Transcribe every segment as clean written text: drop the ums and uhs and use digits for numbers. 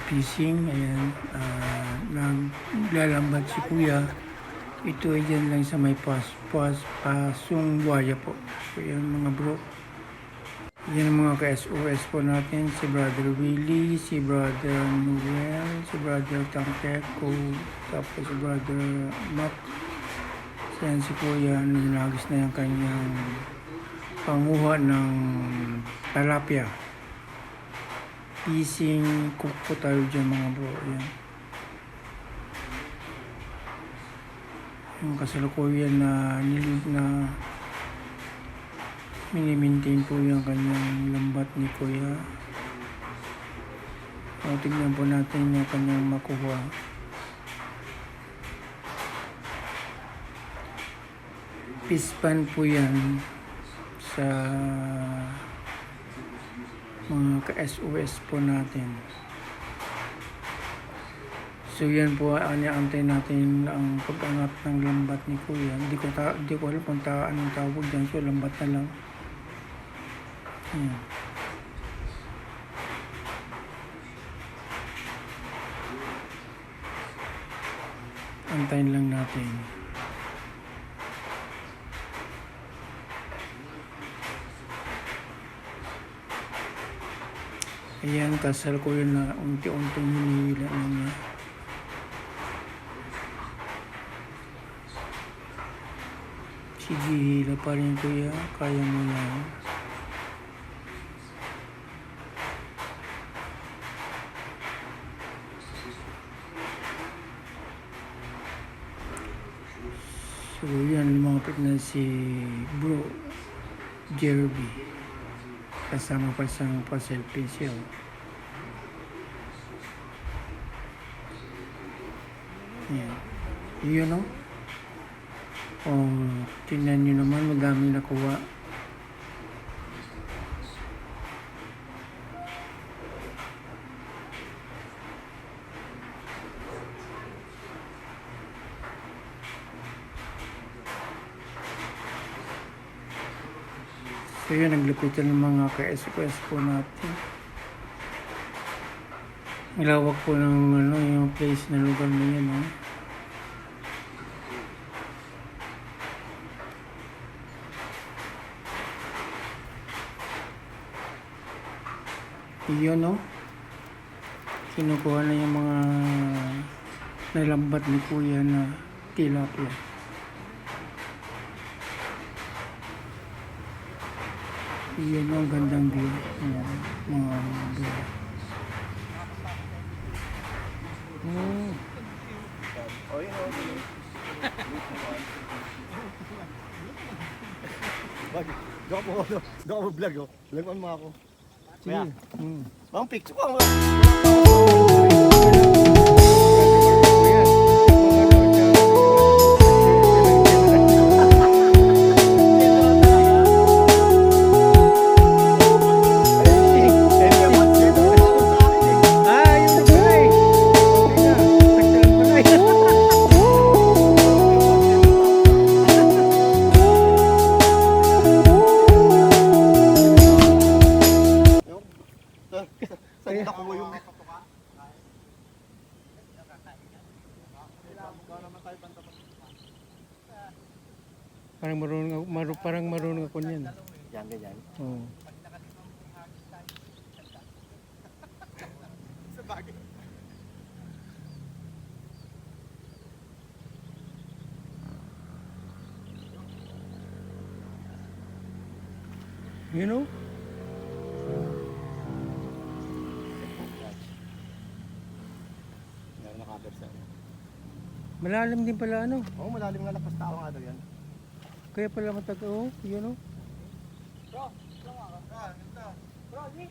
fishing. Ayan, naglalambat si kuya. Ito ay dyan lang sa may pasong buhaya po. So yan mga bro. Yan ang mga ka-SOS po natin. Si Brother Willie, si Brother Noel, si Brother Tangkeko, tapos si Brother Mac. Yan si kuya, ninagis na yung kanyang panguha ng talapia. Fishing cook po tayo dyan mga bro. Yan. Yung kasalukuyan na mini-maintain po yung kanyang lambat ni kuya. So, tignan po natin yung kanyang makuha. Fish pan po yan sa mga ka-SOS po natin. So yan po, antay natin ang pag-angat ng lambat ni kuya. Hindi ko alam kung anong tawag dyan. So lambat na lang. Ayan. Antayin lang natin. Ayan, kasal ko yun na unti-unting hinihila na niya. Sige, hila pa rin kuya. Kaya mo yan. So yan, lumapit na si Bro Jerby. Kasama pa siyang pa-selfie siya. Yan. Yun o. Tingnan nyo naman, madami nakuha. So yun, naglupitan ng mga ka-SOS po natin. Ilawak po ng yung place na lugar na yan. Iyon kinukuha na yung mga nalambat ni kuya na tilapia. Iyon ang gandang view. Mga view. Doon ako vlog oh. Vlog mo ako. Sige. Bang picture ko. Parang marunong ako niyan. Yan, ganyan. Oo. You know? Malalim din pala Oo, malalim nga lakas tao nga daw yan. Kaya pala matag-o, you know? Bro, Bro, di.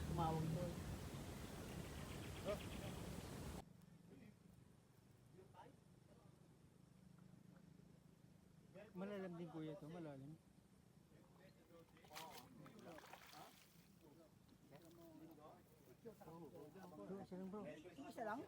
Tumawag doon. Malalim din kuya ito, malalim. Isa lang?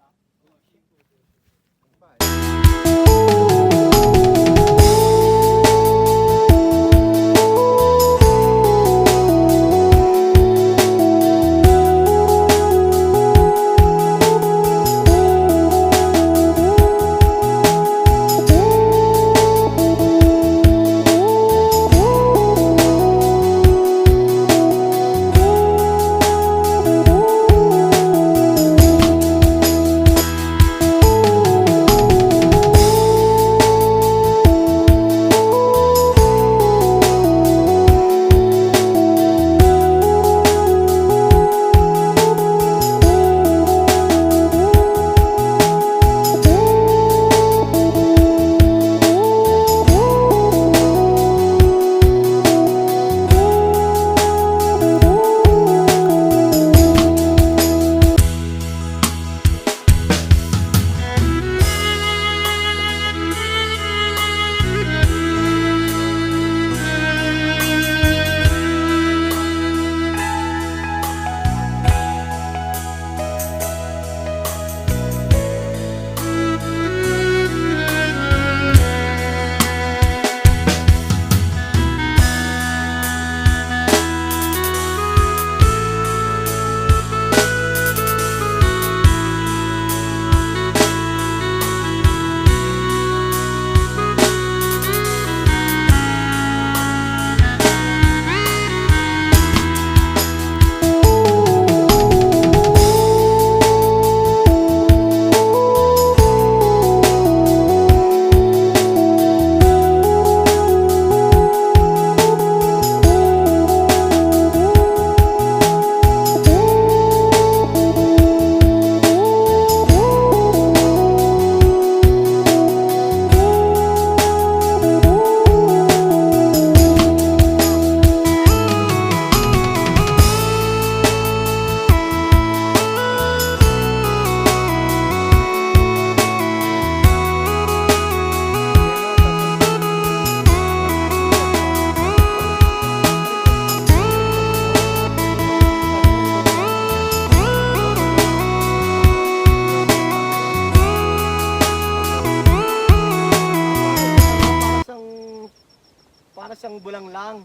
bulang lang.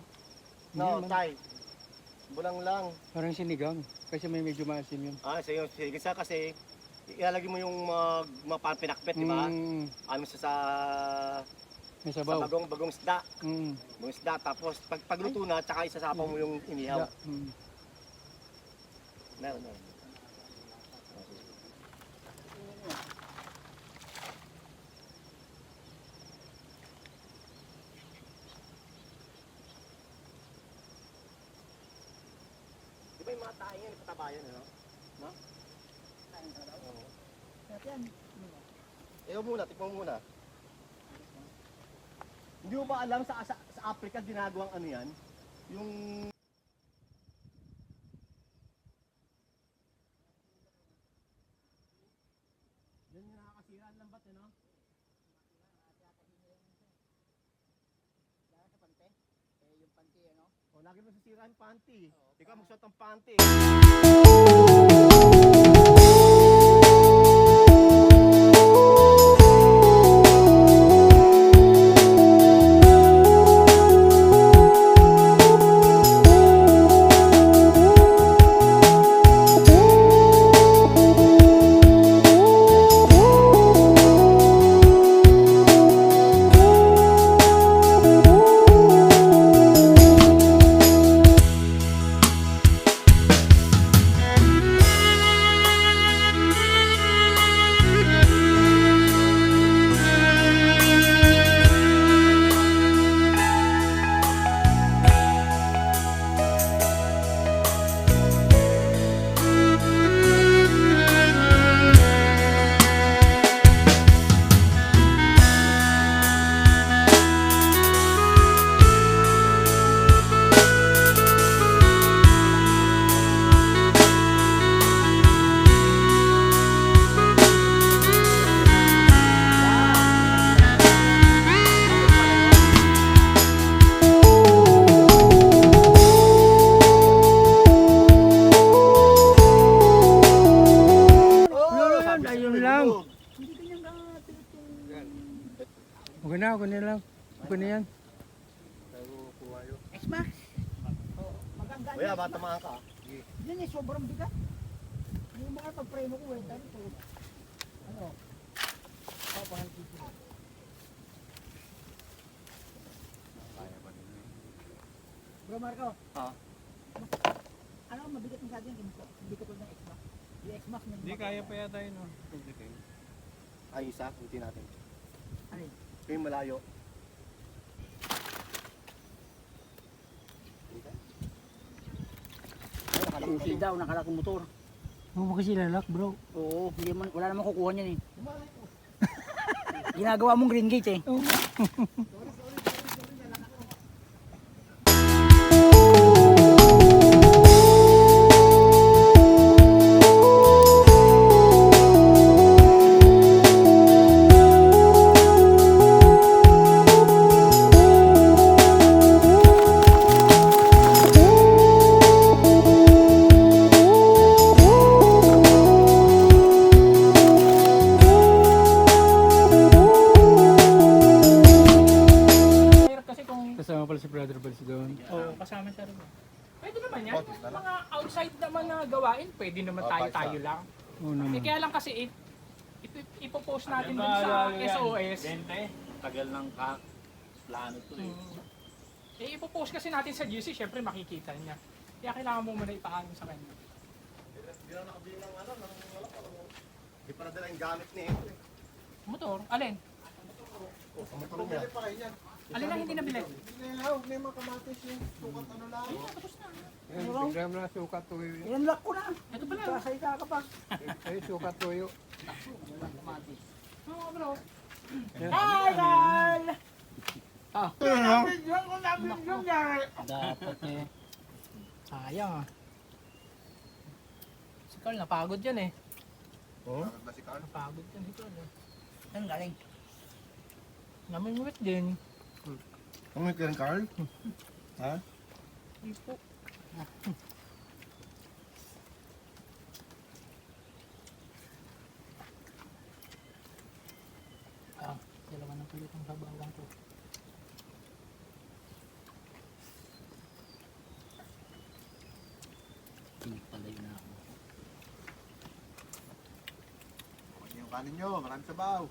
No, Hindi, tay. Bulang lang. Parang sinigang. Kasi may medyo maasim yun. Sa'yo, sige sa kasi, ilalagay mo yung mga pinakbet, di ba? Ano sa May sa sabaw. bagong isda. Mm. Bagong isda, tapos pagluto na, tsaka isasapaw mo yung inihaw. Meron. Di ba yung mga tayo yan, patabayan, ano? No? Oo. Muna, tikman mo muna. Hindi mo ba alam sa Africa ginagawang ano yan? Yung yan yung nakakasira ang lambat, eh, no? O, lagi mo sasira ang panty. Ikaw magsuot ng panty. Okay na lang. Okay na yan. X-Max. Maganda Kuya, bata mga ka. Yan eh, sobrang bigat. Yung mga pag-preno ko, dahil ito. Ano? Papahan dito. Bro Marco. Ano mabigat ng sabi yan? Hindi ko ng X-Max. Yung X-Max na Hindi kaya pa yata yun. Ay, isa, hindi natin. Ano yun? Kayo malayo. Susi daw, nakalakong motor. Huwag mo kasi lalak bro. Oo, hindi man, wala namang kukuha niyan eh. Ginagawa mong green gate eh. Kasama pala si Brother Bals doon. Oo, kasama siya rin. Pwede naman yan. Yung mga outside naman na gawain, pwede naman tayo-tayo lang. Oo naman. Kaya lang kasi ipopost natin dun sa SOS. Tagal ng plano to eh. Ipopost kasi natin sa GC, syempre makikita niya. Kaya kailangan mo muna ipaano sa kanya. Hindi na nakabili ng ano, hindi pa nadala yung gamit ni Eko eh. Motor, alin? Sa motor niya. Alin lang hindi nabili? Huwag na yung mga kamatis yung sukat ano lang. Bigla mo na sukat tuyo. Yan lock ko na. Ito pala. Kasay ka kapag. Ay, sukat tuyo. Oo, bro. Idol! Dapat eh. Sayang ah. Si Carl, napagod yan eh. Oh? Napagod yan si Carl eh. Yan galing. Namimit din. Ang may kailan, Carl? Ha? Ipo. Dalawa ng kulit ang babawang ko. Alay na ako. Okay yung kanin nyo, maraming sabaw.